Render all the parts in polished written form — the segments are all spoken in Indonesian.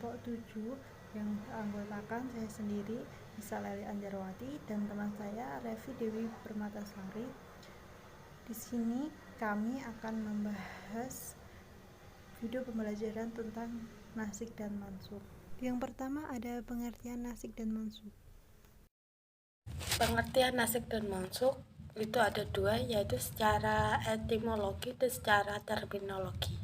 kelompok 7 yang beranggotakan saya sendiri, Nisa Leli Anjarwati, dan teman saya Revi Dewi Permatasari. Di sini kami akan membahas video pembelajaran tentang nasik dan mansuk. Yang pertama ada pengertian nasik dan mansuk. Pengertian nasik dan mansuk itu ada dua, yaitu secara etimologi dan secara terminologi.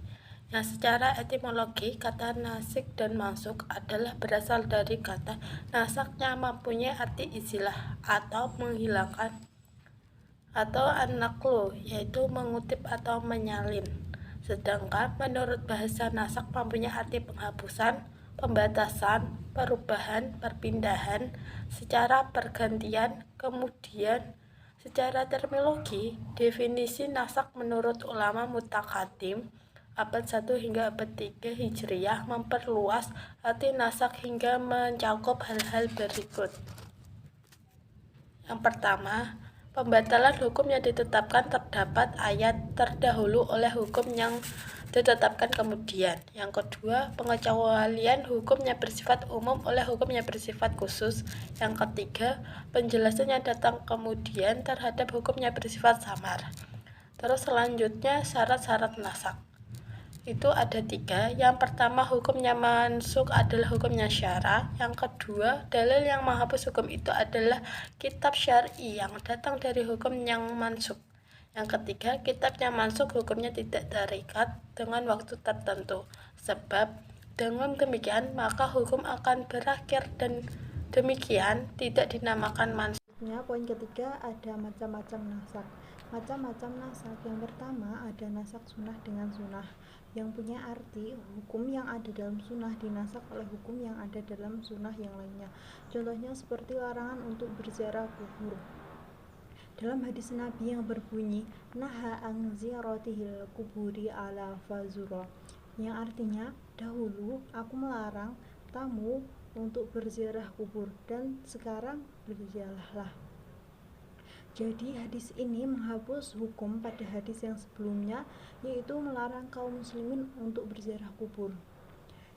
Yang secara etimologi, kata nasik dan mansuk adalah berasal dari kata nasaknya mempunyai arti istilah atau menghilangkan atau an-naqlu, yaitu mengutip atau menyalin. Sedangkan menurut bahasa nasak mempunyai arti penghapusan, pembatasan, perubahan, perpindahan secara pergantian. Kemudian secara terminologi, definisi nasak menurut ulama mutaqaddim abad 1 hingga abad 3 Hijriyah memperluas arti nasak hingga mencakup hal-hal berikut. Yang pertama, pembatalan hukum yang ditetapkan terdapat ayat terdahulu oleh hukum yang ditetapkan kemudian. Yang kedua, pengecualian hukum yang bersifat umum oleh hukum yang bersifat khusus. Yang ketiga, penjelasan yang datang kemudian terhadap hukum yang bersifat samar. Terus selanjutnya syarat-syarat nasak. Itu ada tiga. Yang pertama, hukumnya mansuk adalah hukumnya syara. Yang kedua, dalil yang menghapus hukum itu adalah kitab syar'i yang datang dari hukum yang mansuk. Yang ketiga, kitab yang mansuk hukumnya tidak terikat dengan waktu tertentu, sebab dengan demikian maka hukum akan berakhir dan demikian tidak dinamakan mansuk. Poin ketiga ada macam-macam nasak. Macam-macam nasak, yang pertama ada nasak sunnah dengan sunnah, yang punya arti hukum yang ada dalam sunnah dinasak oleh hukum yang ada dalam sunnah yang lainnya. Contohnya seperti larangan untuk berziarah kubur dalam hadis Nabi yang berbunyi naha an ziyaratihil kuburi ala fazura, yang artinya dahulu aku melarang tamu untuk berziarah kubur dan sekarang berziarahlah. Jadi hadis ini menghapus hukum pada hadis yang sebelumnya, yaitu melarang kaum muslimin untuk berziarah kubur.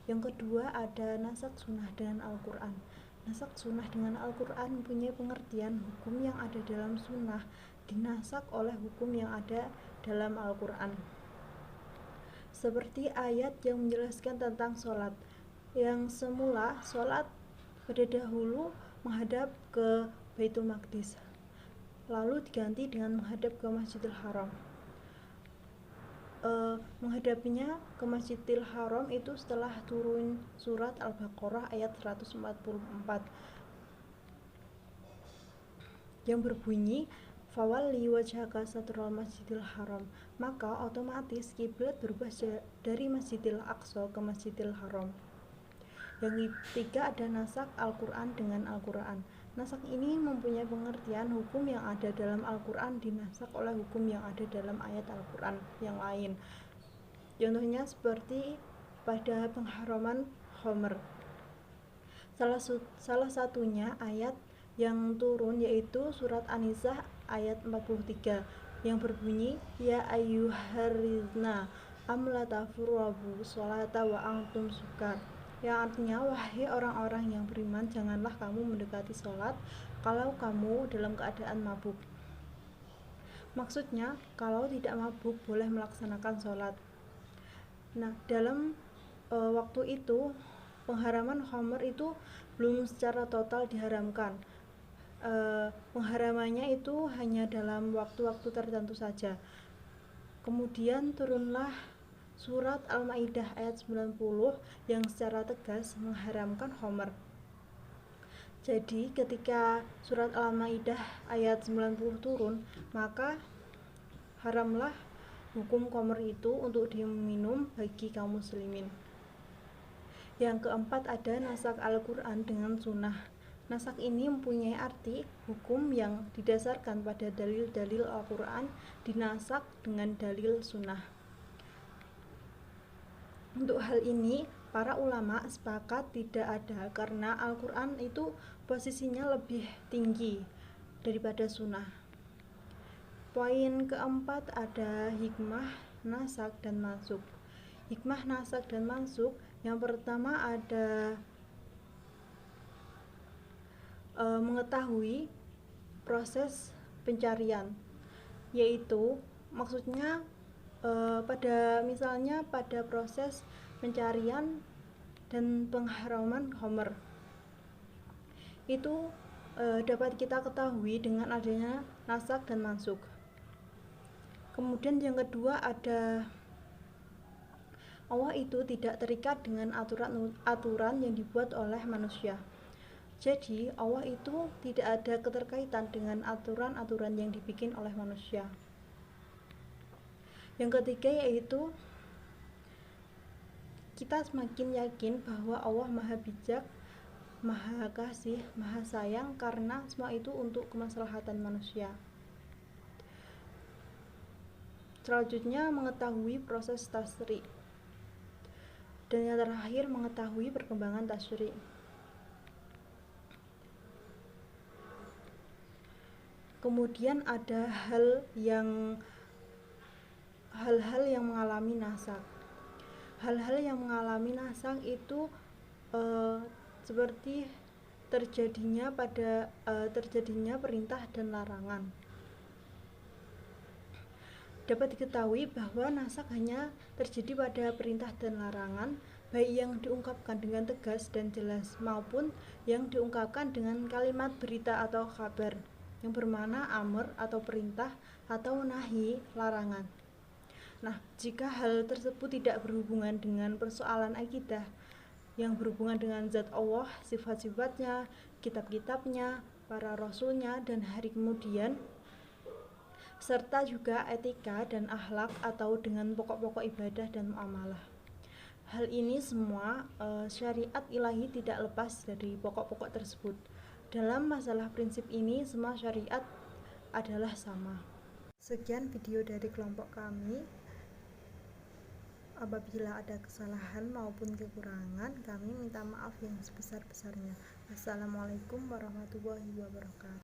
Yang kedua ada nasak sunnah dengan Al-Quran. Nasak sunnah dengan Al-Quran mempunyai pengertian hukum yang ada dalam sunnah dinasak oleh hukum yang ada dalam Al-Quran. Seperti ayat yang menjelaskan tentang sholat, yang semula sholat pada dahulu menghadap ke Baitul Maqdis, lalu diganti dengan menghadap ke Masjidil Haram. Menghadapinya ke Masjidil Haram itu setelah turun surat Al-Baqarah ayat 144 yang berbunyi fawalli wajhaka satral Masjidil Haram, maka otomatis kiblat berubah dari Masjidil Aqsa ke Masjidil Haram. Yang ketiga ada nasak Al-Quran dengan Al-Quran. Nasak ini mempunyai pengertian hukum yang ada dalam Al-Quran dinasak oleh hukum yang ada dalam ayat Al-Quran yang lain. Contohnya seperti pada pengharaman khamr. Salah satunya ayat yang turun yaitu surat An-Nisa ayat 43 yang berbunyi ya ayyuharizna amlatafurabu sholata wa antum sukar, yang artinya wahai orang-orang yang beriman, janganlah kamu mendekati sholat kalau kamu dalam keadaan mabuk. Maksudnya kalau tidak mabuk boleh melaksanakan sholat. Nah, dalam waktu itu pengharaman khamr itu belum secara total diharamkan. Pengharamannya itu hanya dalam waktu-waktu tertentu saja. Kemudian turunlah surat Al-Maidah ayat 90 yang secara tegas mengharamkan khamr. Jadi ketika surat Al-Maidah ayat 90 turun, maka haramlah hukum khamr itu untuk diminum bagi kaum muslimin. Yang keempat ada nasak Al-Quran dengan sunnah. Nasak ini mempunyai arti hukum yang didasarkan pada dalil-dalil Al-Quran dinasak dengan dalil sunnah. Untuk hal ini para ulama sepakat tidak ada, karena Al-Quran itu posisinya lebih tinggi daripada sunnah. Poin keempat ada hikmah nasak dan mansuk. Hikmah nasak dan mansuk Yang pertama ada mengetahui proses pencarian, yaitu maksudnya pada proses pencarian dan pengharaman Homer itu dapat kita ketahui dengan adanya nasak dan mansukh. Kemudian yang kedua ada Allah itu tidak terikat dengan aturan yang dibuat oleh manusia. Jadi Allah itu tidak ada keterkaitan dengan aturan-aturan yang dibikin oleh manusia. Yang ketiga yaitu kita semakin yakin bahwa Allah Maha Bijak, Maha Kasih, Maha Sayang, karena semua itu untuk kemaslahatan manusia. Selanjutnya mengetahui proses tasyri'. Dan yang terakhir mengetahui perkembangan tasyri'. Kemudian ada hal-hal yang mengalami nasak. Hal-hal yang mengalami nasak itu seperti terjadinya perintah dan larangan. Dapat diketahui bahwa nasak hanya terjadi pada perintah dan larangan, baik yang diungkapkan dengan tegas dan jelas maupun yang diungkapkan dengan kalimat berita atau kabar yang bermakna amr atau perintah atau nahi larangan. Nah, jika hal tersebut tidak berhubungan dengan persoalan akidah yang berhubungan dengan zat Allah, sifat-sifatnya, kitab-kitabnya, para rasulnya, dan hari kemudian, serta juga etika dan akhlak atau dengan pokok-pokok ibadah dan muamalah. Hal ini semua syariat ilahi tidak lepas dari pokok-pokok tersebut. Dalam masalah prinsip ini, semua syariat adalah sama. Sekian video dari kelompok kami. Apabila ada kesalahan maupun kekurangan, kami minta maaf yang sebesar-besarnya. Wassalamualaikum warahmatullahi wabarakatuh.